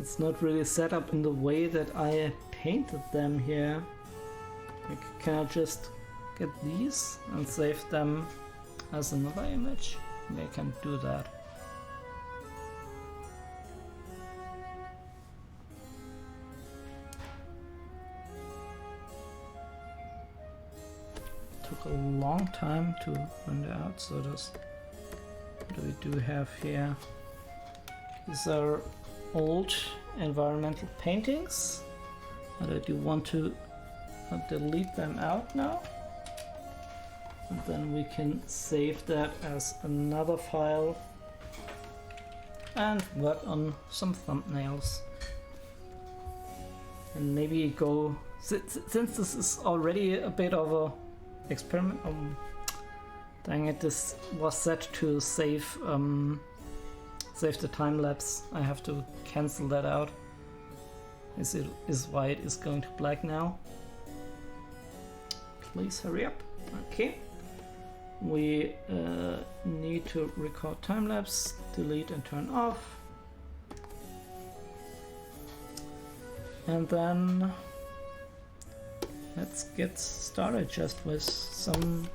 It's not really set up in the way that I painted them here. Like, can I just get these and save them as another image? Maybe I can do that. Took a long time to render out, so this, what do we do have here? These are old environmental paintings, and I do want to delete them out now, and then we can save that as another file and work on some thumbnails. And maybe go, since this is already a bit of a experiment, dang it, this was set to save save the time lapse. I have to cancel that out. Is why it is going to black now. Please hurry up. Okay. We need to record time lapse, delete and turn off. And then let's get started just with some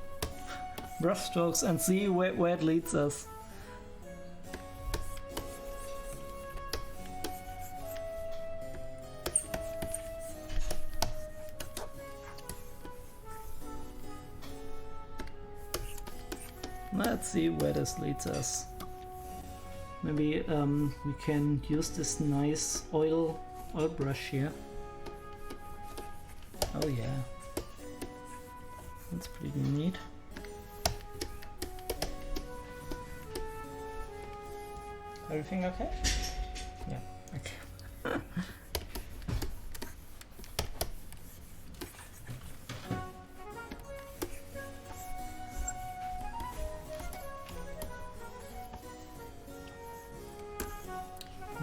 brush strokes and see where it leads us. Let's see where this leads us. Maybe we can use this nice oil brush here. Oh yeah, that's pretty neat. Everything okay? Yeah, okay.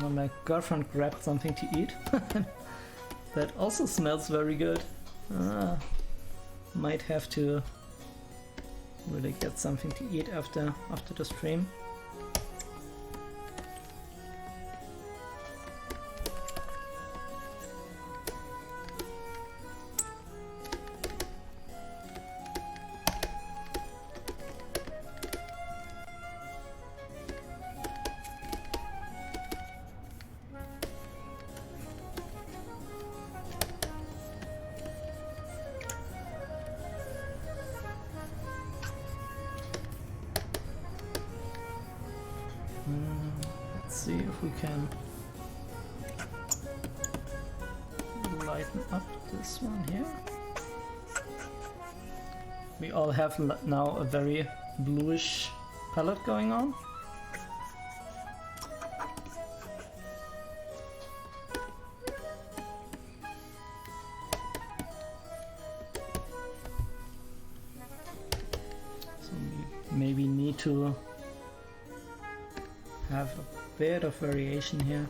Well, my girlfriend grabbed something to eat. That also smells very good. Might have to really get something to eat after the stream. Let's see if we can lighten up this one here. We all have now a very bluish palette going on. So we maybe need to have a bit of variation here.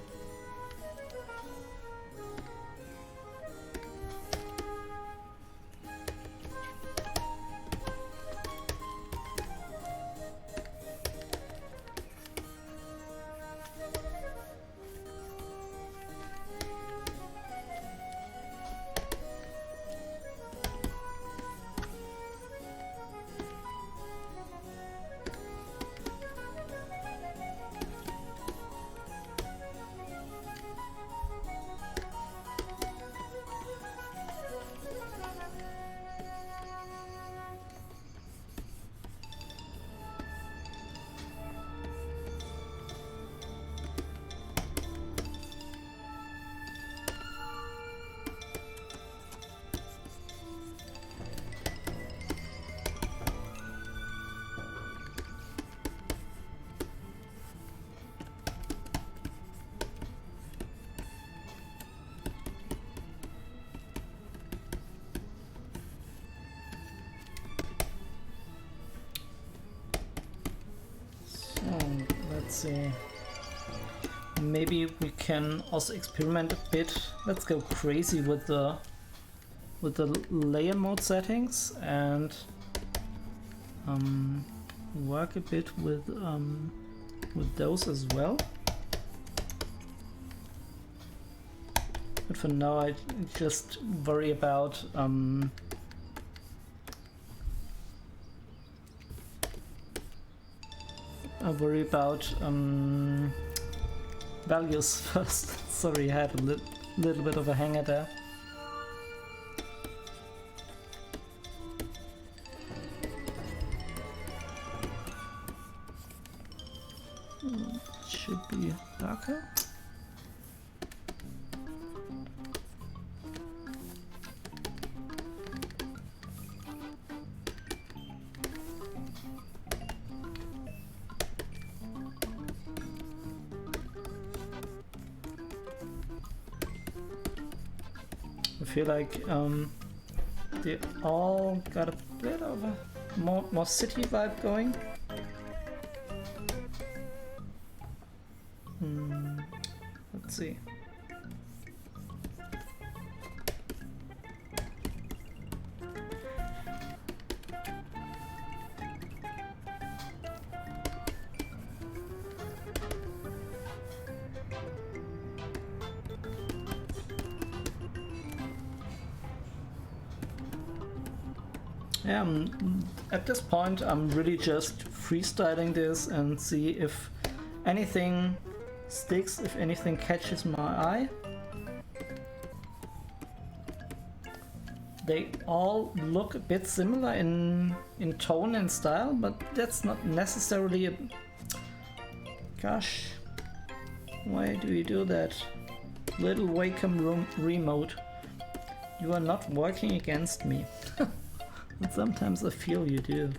Let's see. Maybe we can also experiment a bit. Let's go crazy with the layer mode settings and work a bit with those as well. But for now I just worry about values first. Sorry, I had a little bit of a hanger there. Should be darker. I feel like they all got a bit of a more city vibe going. Let's see. Yeah, at this point I'm really just freestyling this and see if anything sticks, if anything catches my eye. They all look a bit similar in tone and style, but that's not necessarily a... Gosh, why do you do that? Little wacom remote, you are not working against me. And sometimes I feel you do.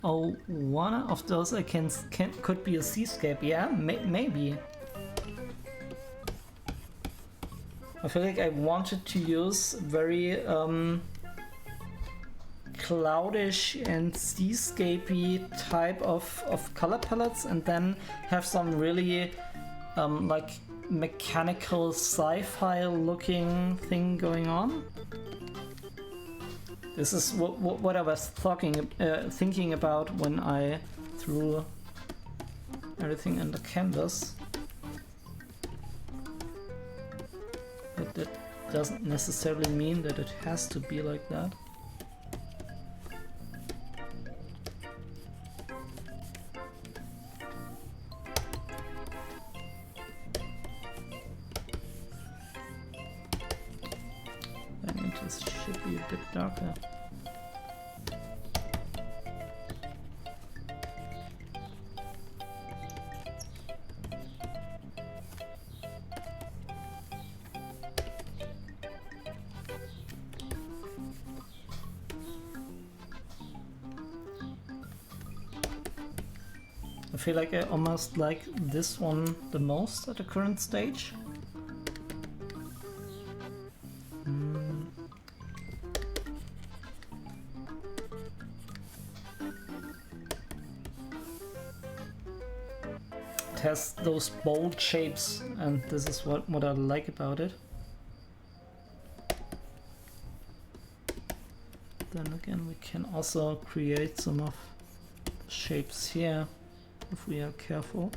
Oh, one of those I could be a seascape. Yeah, maybe. I feel like I wanted to use very cloudish and seascapey type of color palettes, and then have some really like mechanical sci-fi looking thing going on. This is what I was thinking about when I threw everything in the canvas. But that doesn't necessarily mean that it has to be like that. I mean, this should be a bit darker. I feel like I almost like this one the most at the current stage. It has those bold shapes, and this is what I like about it. Then again, we can also create some of the shapes here if we are careful.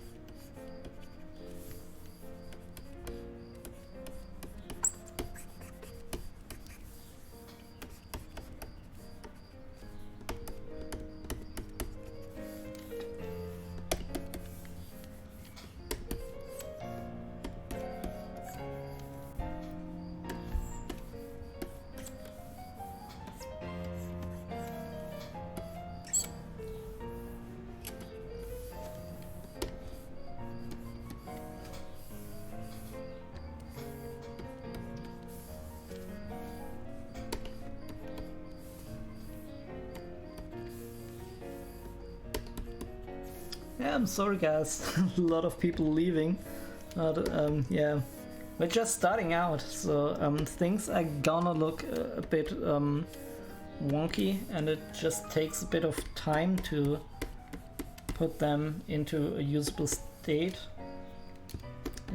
Yeah, I'm sorry guys, a lot of people leaving. Yeah, We're just starting out, so things are gonna look a bit wonky, and it just takes a bit of time to put them into a usable state.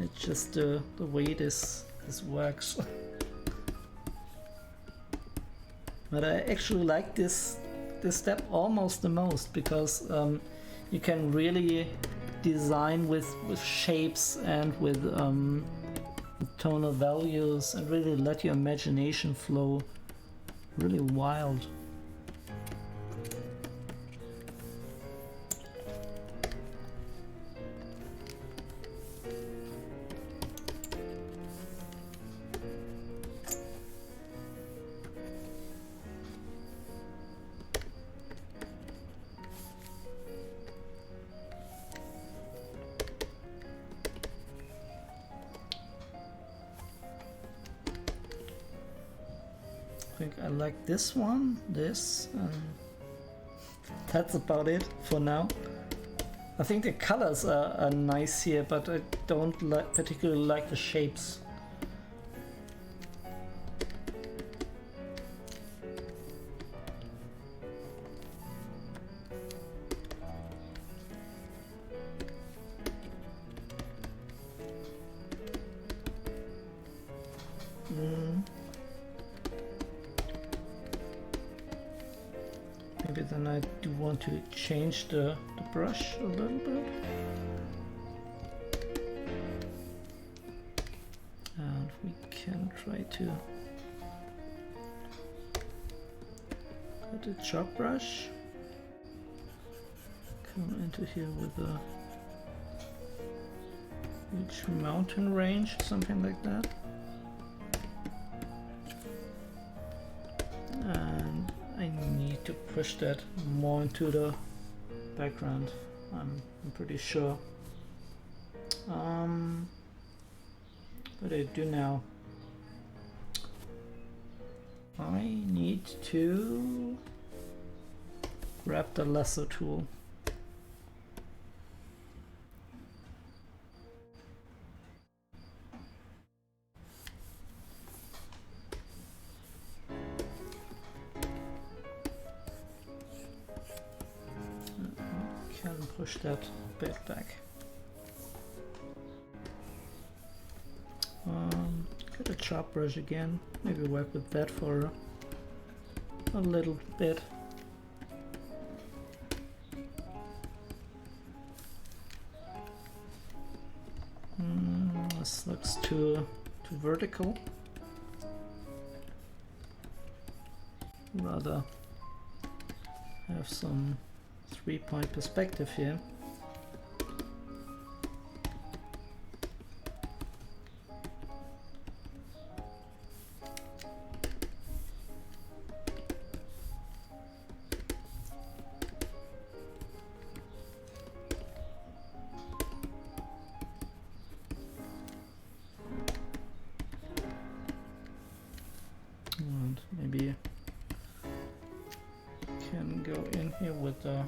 It's just the way this works. But I actually like this step almost the most, because you can really design with shapes and with tonal values and really let your imagination flow really wild. I think I like this one, this, that's about it for now. I think the colors are nice here, but I don't particularly like the shapes. Maybe then I do want to change the brush a little bit. And we can try to get a chalk brush. Come into here with a huge mountain range, something like that. And I need to push that more into the background, I'm pretty sure. What do I do now? I need to grab the lasso tool. Push that a bit back. Get a sharp brush again. Maybe work with that for a little bit. This looks too vertical. Rather have some 3-point perspective here. And maybe can go in here with the,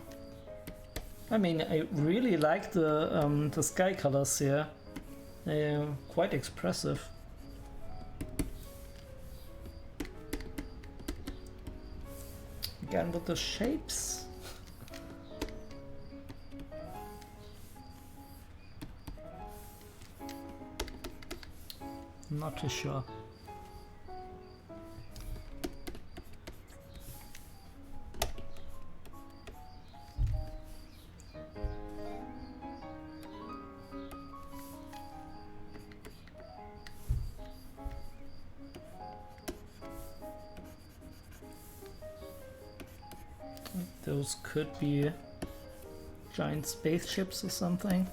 I mean, I really like the sky colors here. They're quite expressive. Again with the shapes. Not too sure. Those could be giant spaceships or something.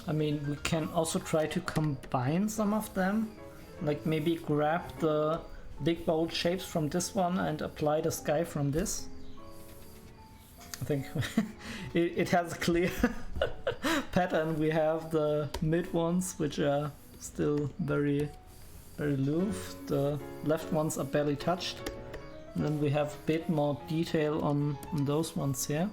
I mean, we can also try to combine some of them. Like maybe grab the big bold shapes from this one and apply the sky from this. I think it has a clear pattern. We have the mid ones, which are still very loose. The left ones are barely touched. And then we have a bit more detail on those ones here.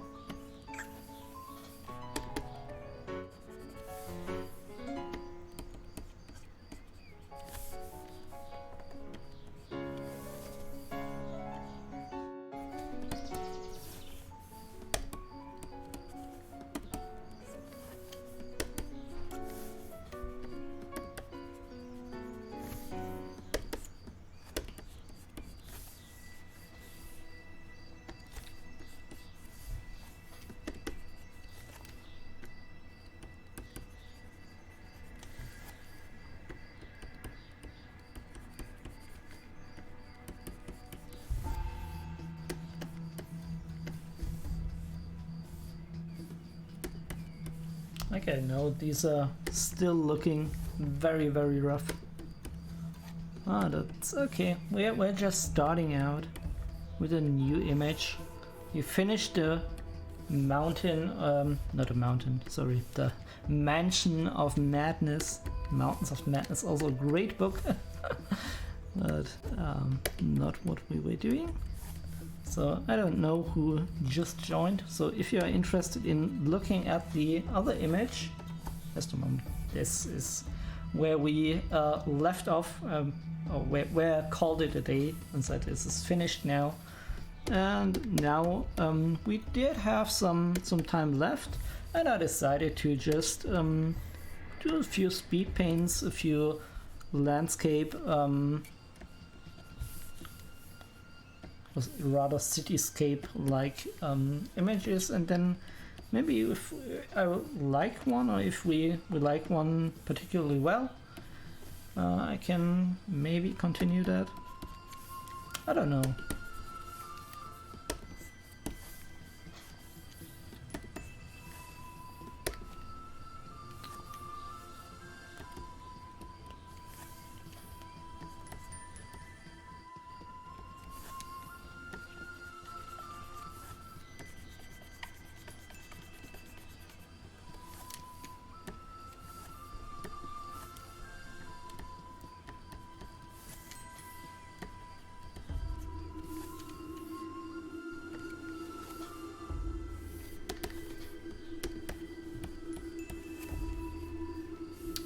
Okay, no, these are still looking very rough. Ah, that's okay. We're just starting out with a new image. You finished the mountain, not a mountain, sorry, the Mansion of Madness. Mountains of Madness, also a great book, but not what we were doing. So I don't know who just joined. So if you are interested in looking at the other image, just a moment. This is where we left off, or where I called it a day and said this is finished now. And now we did have some time left, and I decided to just do a few speed paints, a few landscape. Rather cityscape-like images, and then maybe if I like one, or if we like one particularly well, I can maybe continue that. I don't know.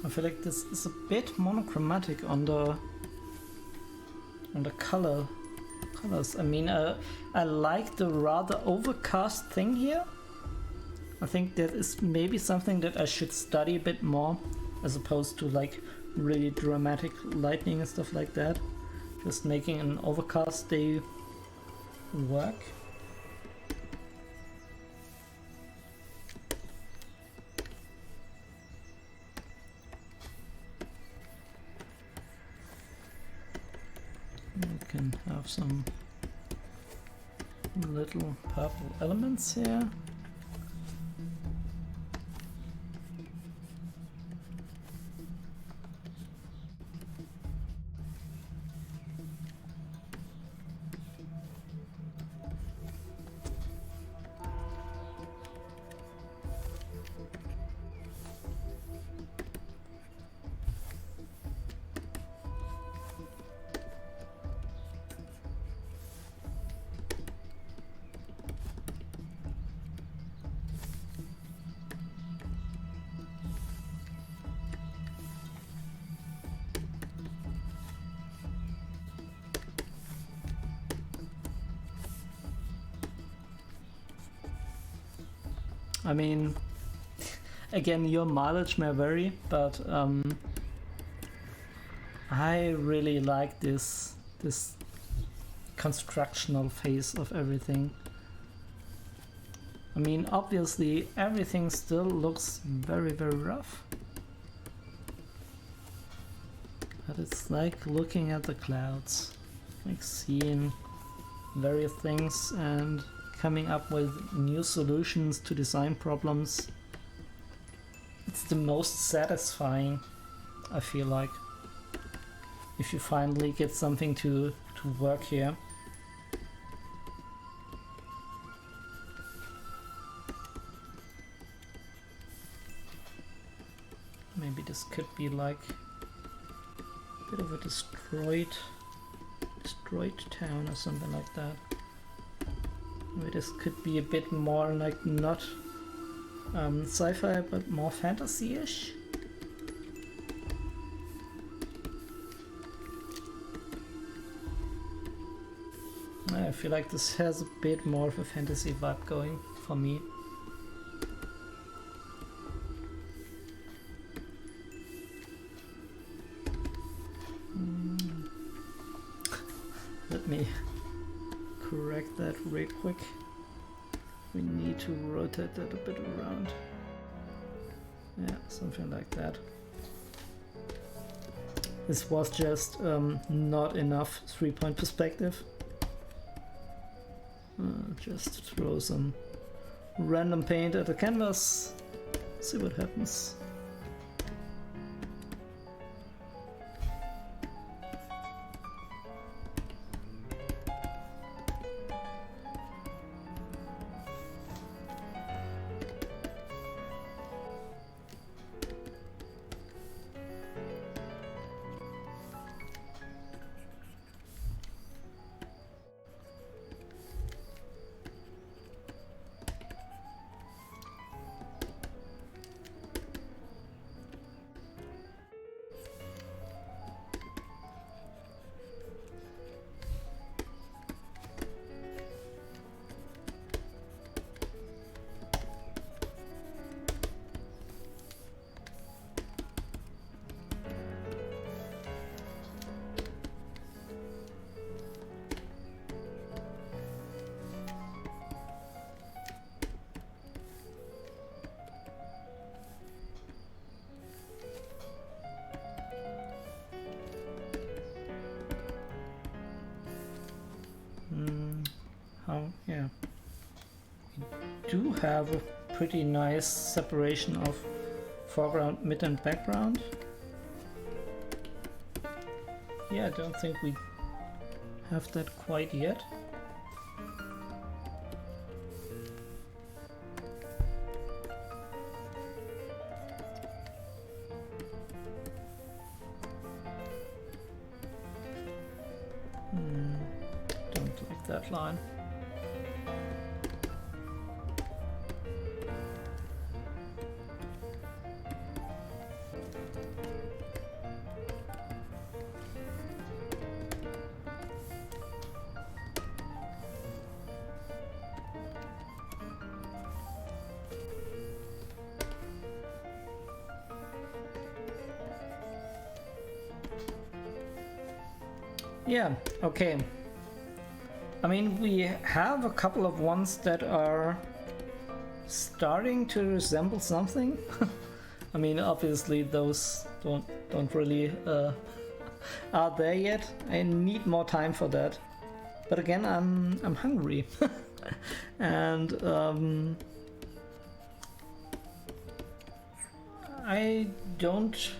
I feel like this is a bit monochromatic on the colors. I mean, I like the rather overcast thing here. I think that is maybe something that I should study a bit more, as opposed to like really dramatic lightning and stuff like that. Just making an overcast day work. Can have some little purple elements here. I mean, again, your mileage may vary, but I really like this constructional phase of everything. I mean, obviously everything still looks very rough, but it's like looking at the clouds, like seeing various things and coming up with new solutions to design problems. it's the most satisfying, I feel like, if you finally get something to work here. Maybe this could be like a bit of a destroyed town or something like that. Maybe this could be a bit more like not sci-fi but more fantasy-ish. I feel like this has a bit more of a fantasy vibe going for me. Let me correct that real quick. We need to rotate that a bit around. Yeah, something like that. This was just not enough 3-point perspective. Just throw some random paint at the canvas, see what happens. Yeah, we do have a pretty nice separation of foreground, mid and background. Yeah, I don't think we have that quite yet. Don't like that line. Yeah, okay. I mean, we have a couple of ones that are starting to resemble something. I mean, obviously those don't really are there yet. I need more time for that. But again, I'm hungry, and I don't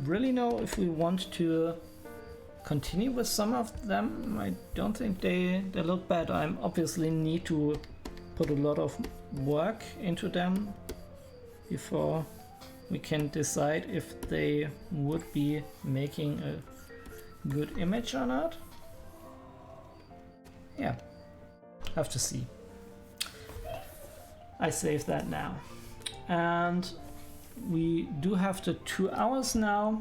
really know if we want to continue with some of them. I don't think they look bad. I obviously need to put a lot of work into them before we can decide if they would be making a good image or not. Yeah, have to see. I save that now. And we do have the 2 hours now.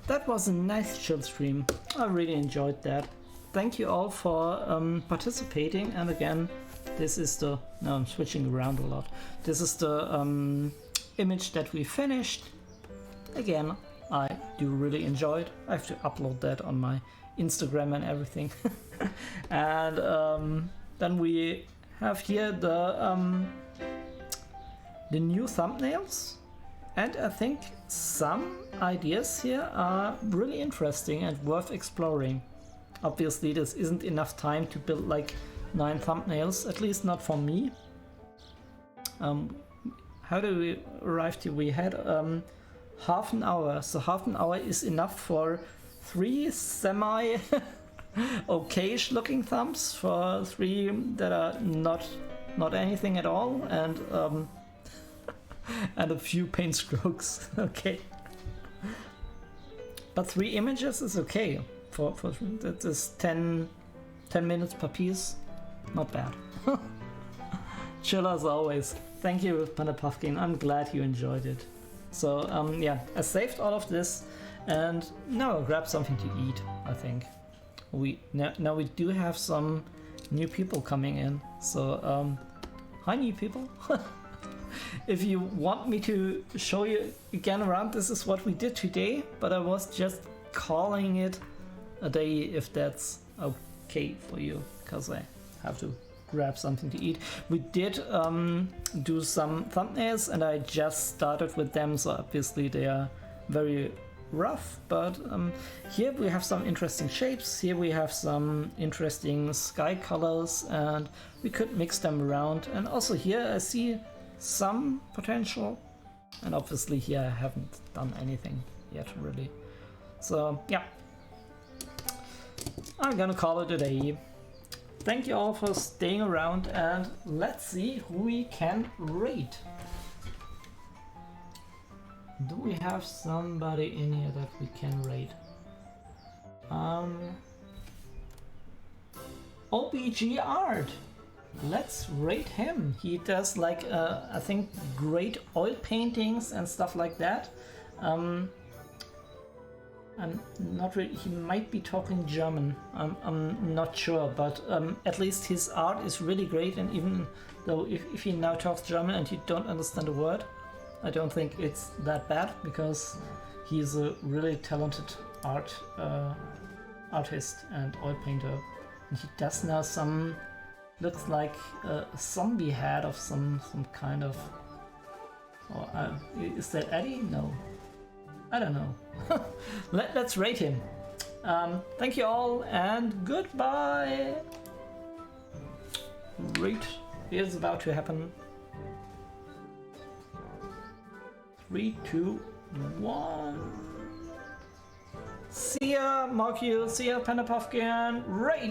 That was a nice chill stream. I really enjoyed that. Thank you all for participating. And again, this is the... No, I'm switching around a lot. This is the image that we finished. Again, I do really enjoy it. I have to upload that on my Instagram and everything. And then we have here the new thumbnails. And I think some ideas here are really interesting and worth exploring. Obviously, this isn't enough time to build like 9 thumbnails, at least not for me. how do we arrive to? We had half an hour, so half an hour is enough for 3 semi okayish looking thumbs, for 3 that are not anything at all, and and a few paint strokes. Okay, but 3 images is okay for that is 10 minutes per piece, not bad. Chill as always. Thank you, Panda Puffkin. I'm glad you enjoyed it. So yeah, I saved all of this, and now I'll grab something to eat. I think now we do have some new people coming in. So hi, new people. If you want me to show you again around, this is what we did today. But I was just calling it a day, if that's okay for you, because I have to grab something to eat. We did do some thumbnails, and I just started with them, so obviously they are very rough, but here we have some interesting shapes, here we have some interesting sky colors, and we could mix them around. And also here I see some potential, and obviously here I haven't done anything yet really. So yeah, I'm gonna call it a day. Thank you all for staying around, and let's see who we can rate. Do we have somebody in here that we can rate? OBG Art. Let's rate him. He does like I think great oil paintings and stuff like that. I'm not really, he might be talking German, I'm not sure, but at least his art is really great, and even though if he now talks German and you don't understand a word, I don't think it's that bad, because he's a really talented artist and oil painter. And he does now some, looks like a zombie head of some kind of, is that Eddie? No. I don't know. Let's rate him. Thank you all, and goodbye. Rate is about to happen. 3, 2, 1. See ya, Mark you. See ya, Panda Puffkin. Rate.